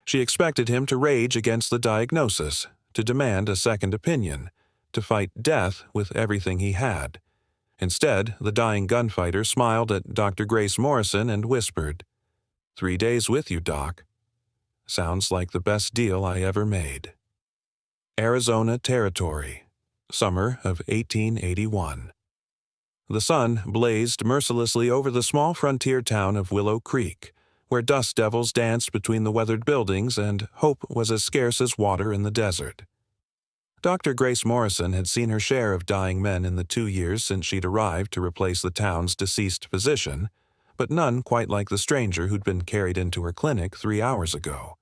She expected him to rage against the diagnosis, to demand a second opinion, to fight death with everything he had. Instead, the dying gunfighter smiled at Dr. Grace Morrison and whispered, "3 days with you, Doc. Sounds like the best deal I ever made." Arizona Territory, summer of 1881. The sun blazed mercilessly over the small frontier town of Willow Creek, where dust devils danced between the weathered buildings and hope was as scarce as water in the desert. Dr. Grace Morrison had seen her share of dying men in the 2 years since she'd arrived to replace the town's deceased physician, but none quite like the stranger who'd been carried into her clinic 3 hours ago.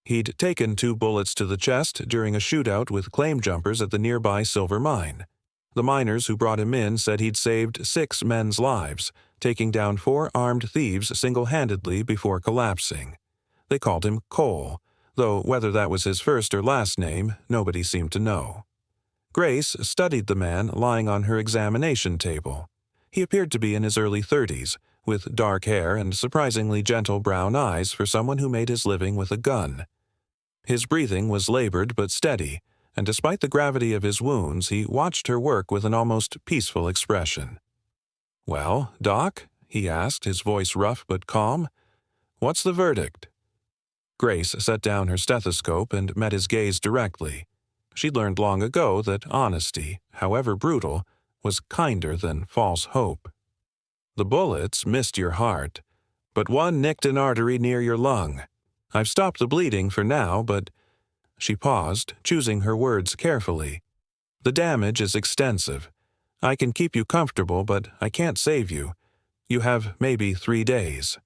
He'd taken 2 bullets to the chest during a shootout with claim jumpers at the nearby silver mine. The miners who brought him in said he'd saved 6 men's lives, taking down 4 armed thieves single-handedly before collapsing. They called him Cole, though whether that was his first or last name, nobody seemed to know. Grace studied the man lying on her examination table. He appeared to be in his early 30s, with dark hair and surprisingly gentle brown eyes for someone who made his living with a gun. His breathing was labored but steady, and despite the gravity of his wounds, he watched her work with an almost peaceful expression. "Well, Doc?" he asked, his voice rough but calm. "What's the verdict?" Grace set down her stethoscope and met his gaze directly. She'd learned long ago that honesty, however brutal, was kinder than false hope. "The bullets missed your heart, but one nicked an artery near your lung. I've stopped the bleeding for now, but—" She paused, choosing her words carefully. "The damage is extensive. I can keep you comfortable, but I can't save you. You have maybe 3 days."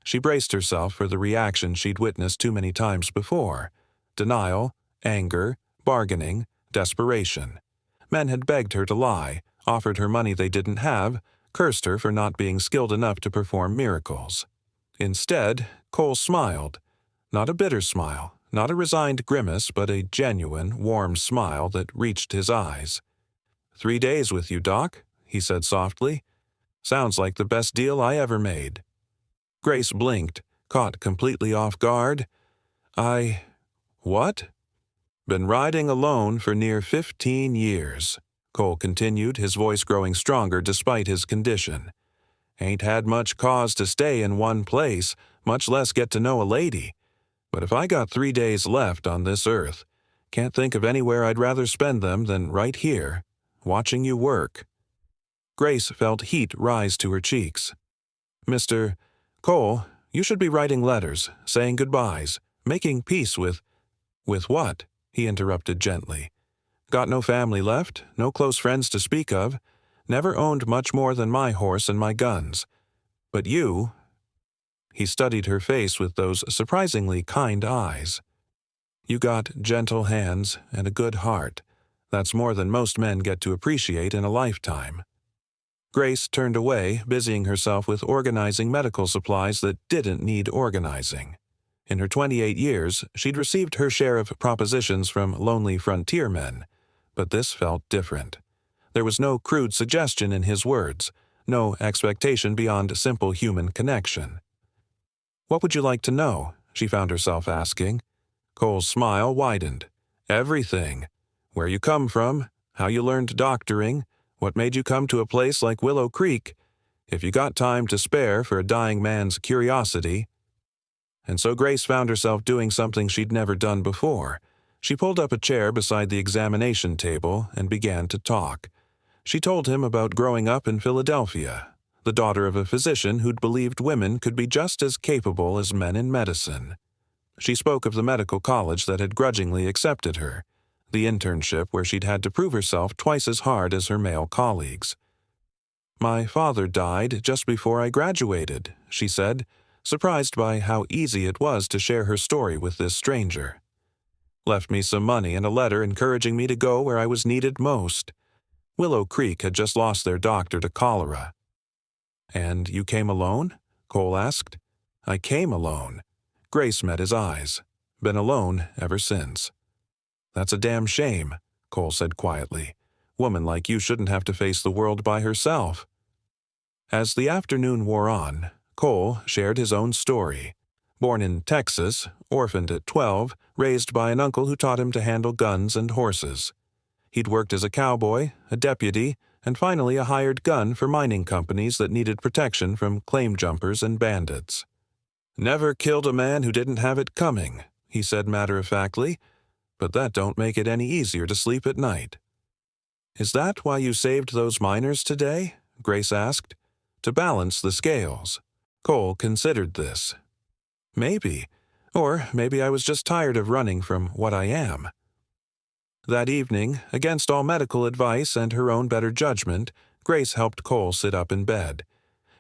She braced herself for the reaction she'd witnessed too many times before: denial, anger, bargaining, desperation. Men had begged her to lie, offered her money they didn't have, cursed her for not being skilled enough to perform miracles. Instead, Cole smiled. Not a bitter smile, not a resigned grimace, but a genuine, warm smile that reached his eyes. "3 days with you, Doc," he said softly. "Sounds like the best deal I ever made." Grace blinked, caught completely off guard. What?" "Been riding alone for near 15 years, Cole continued, his voice growing stronger despite his condition. "Ain't had much cause to stay in one place, much less get to know a lady. But if I got 3 days left on this earth, can't think of anywhere I'd rather spend them than right here, watching you work." Grace felt heat rise to her cheeks. "Mr. Cole, you should be writing letters, saying goodbyes, making peace with—" "With what?" he interrupted gently. "Got no family left, no close friends to speak of, never owned much more than my horse and my guns. But you—" He studied her face with those surprisingly kind eyes. "You got gentle hands and a good heart. That's more than most men get to appreciate in a lifetime." Grace turned away, busying herself with organizing medical supplies that didn't need organizing. In her 28 years, she'd received her share of propositions from lonely frontier men, but this felt different. There was no crude suggestion in his words, no expectation beyond simple human connection. "What would you like to know?" she found herself asking. Cole's smile widened. "Everything. Where you come from, how you learned doctoring, what made you come to a place like Willow Creek, if you got time to spare for a dying man's curiosity." And so Grace found herself doing something she'd never done before. She pulled up a chair beside the examination table and began to talk. She told him about growing up in Philadelphia, the daughter of a physician who'd believed women could be just as capable as men in medicine. She spoke of the medical college that had grudgingly accepted her, the internship where she'd had to prove herself twice as hard as her male colleagues. "My father died just before I graduated," she said, surprised by how easy it was to share her story with this stranger. "Left me some money and a letter encouraging me to go where I was needed most. Willow Creek had just lost their doctor to cholera." "And you came alone?" Cole asked. "I came alone." Grace met his eyes. "Been alone ever since." "That's a damn shame," Cole said quietly. "Woman like you shouldn't have to face the world by herself." As the afternoon wore on, Cole shared his own story. Born in Texas, orphaned at 12, raised by an uncle who taught him to handle guns and horses. He'd worked as a cowboy, a deputy, and finally a hired gun for mining companies that needed protection from claim jumpers and bandits. "Never killed a man who didn't have it coming," he said matter-of-factly, "but that don't make it any easier to sleep at night." "Is that why you saved those miners today?" Grace asked. "To balance the scales." Cole considered this. "Maybe. Or maybe I was just tired of running from what I am." That evening, against all medical advice and her own better judgment, Grace helped Cole sit up in bed.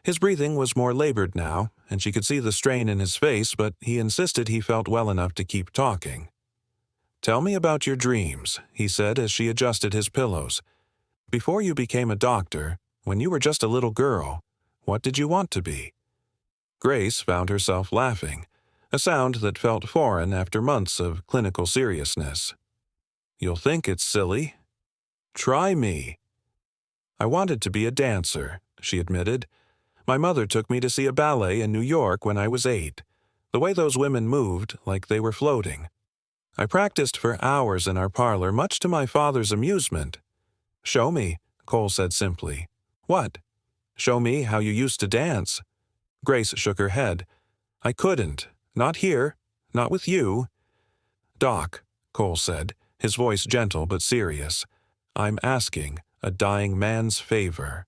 His breathing was more labored now, and she could see the strain in his face, but he insisted he felt well enough to keep talking. "Tell me about your dreams," he said as she adjusted his pillows. "Before you became a doctor, when you were just a little girl, what did you want to be?" Grace found herself laughing, a sound that felt foreign after months of clinical seriousness. "You'll think it's silly. Try me." "I wanted to be a dancer," she admitted. "My mother took me to see a ballet in New York when I was 8. The way those women moved, like they were floating. I practiced for hours in our parlor, much to my father's amusement." "Show me," Cole said simply. "What?" "Show me how you used to dance." Grace shook her head. "I couldn't. Not here. Not with you." "Doc," Cole said, his voice gentle but serious, "I'm asking a dying man's favor.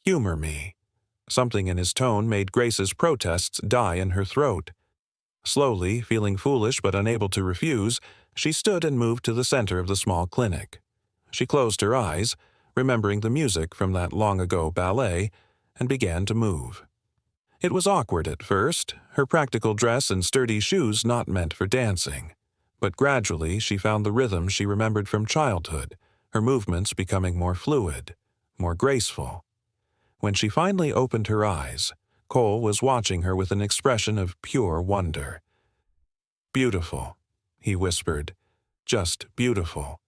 Humor me." Something in his tone made Grace's protests die in her throat. Slowly, feeling foolish but unable to refuse, she stood and moved to the center of the small clinic. She closed her eyes, remembering the music from that long-ago ballet, and began to move. It was awkward at first, her practical dress and sturdy shoes not meant for dancing. But gradually she found the rhythm she remembered from childhood, her movements becoming more fluid, more graceful. When she finally opened her eyes, Cole was watching her with an expression of pure wonder. "Beautiful," he whispered. "Just beautiful."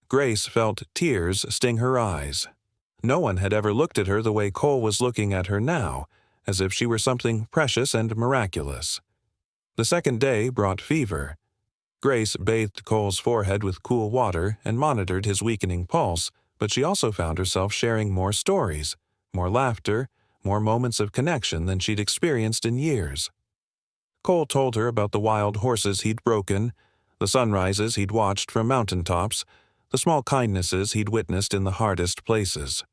Grace felt tears sting her eyes. No one had ever looked at her the way Cole was looking at her now, as if she were something precious and miraculous. The second day brought fever. Grace bathed Cole's forehead with cool water and monitored his weakening pulse, but she also found herself sharing more stories, more laughter, more moments of connection than she'd experienced in years. Cole told her about the wild horses he'd broken, the sunrises he'd watched from mountaintops, the small kindnesses he'd witnessed in the hardest places.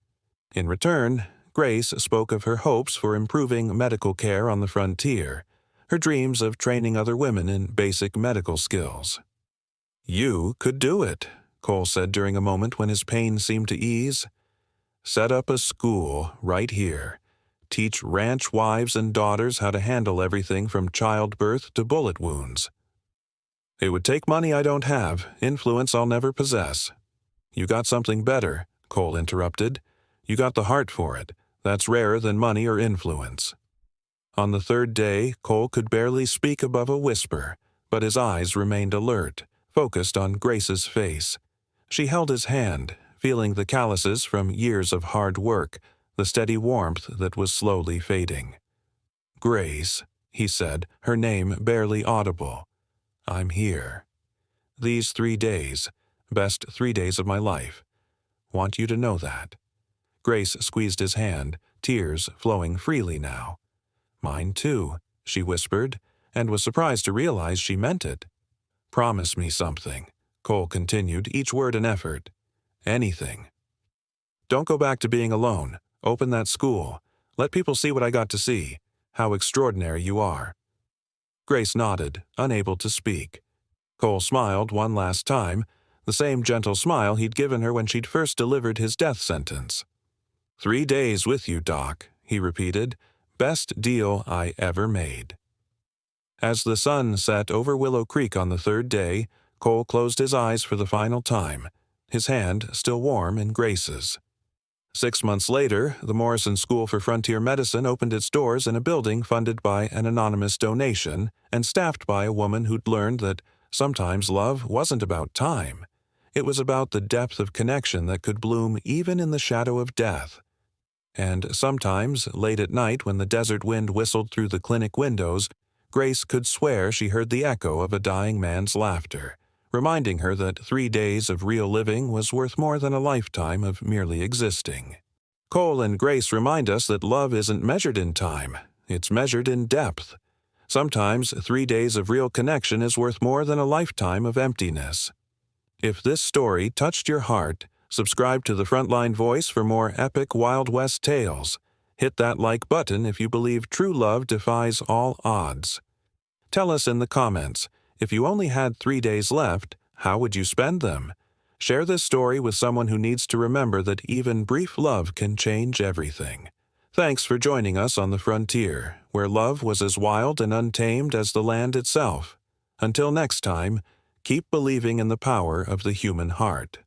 In return, Grace spoke of her hopes for improving medical care on the frontier, her dreams of training other women in basic medical skills. "You could do it," Cole said during a moment when his pain seemed to ease. "Set up a school right here. Teach ranch wives and daughters how to handle everything from childbirth to bullet wounds." "It would take money I don't have, influence I'll never possess." "You got something better," Cole interrupted. "You got the heart for it. That's rarer than money or influence." On the third day, Cole could barely speak above a whisper, but his eyes remained alert, focused on Grace's face. She held his hand, feeling the calluses from years of hard work, the steady warmth that was slowly fading. "Grace," he said, her name barely audible. "I'm here. These 3 days, best 3 days of my life. Want you to know that." Grace squeezed his hand, tears flowing freely now. "Mine too," she whispered, and was surprised to realize she meant it. "Promise me something," Cole continued, each word an effort. "Anything. Don't go back to being alone. Open that school. Let people see what I got to see, how extraordinary you are." Grace nodded, unable to speak. Cole smiled one last time, the same gentle smile he'd given her when she'd first delivered his death sentence. 3 days with you, Doc," he repeated. "Best deal I ever made." As the sun set over Willow Creek on the third day, Cole closed his eyes for the final time, his hand still warm in Grace's. 6 months later, the Morrison School for Frontier Medicine opened its doors in a building funded by an anonymous donation and staffed by a woman who'd learned that sometimes love wasn't about time. It was about the depth of connection that could bloom even in the shadow of death. And sometimes, late at night when the desert wind whistled through the clinic windows, Grace could swear she heard the echo of a dying man's laughter, reminding her that 3 days of real living was worth more than a lifetime of merely existing. Cole and Grace remind us that love isn't measured in time, it's measured in depth. Sometimes 3 days of real connection is worth more than a lifetime of emptiness. If this story touched your heart, subscribe to the Frontline Voice for more epic Wild West tales. Hit that like button if you believe true love defies all odds. Tell us in the comments, if you only had 3 days left, how would you spend them? Share this story with someone who needs to remember that even brief love can change everything. Thanks for joining us on the frontier, where love was as wild and untamed as the land itself. Until next time, keep believing in the power of the human heart.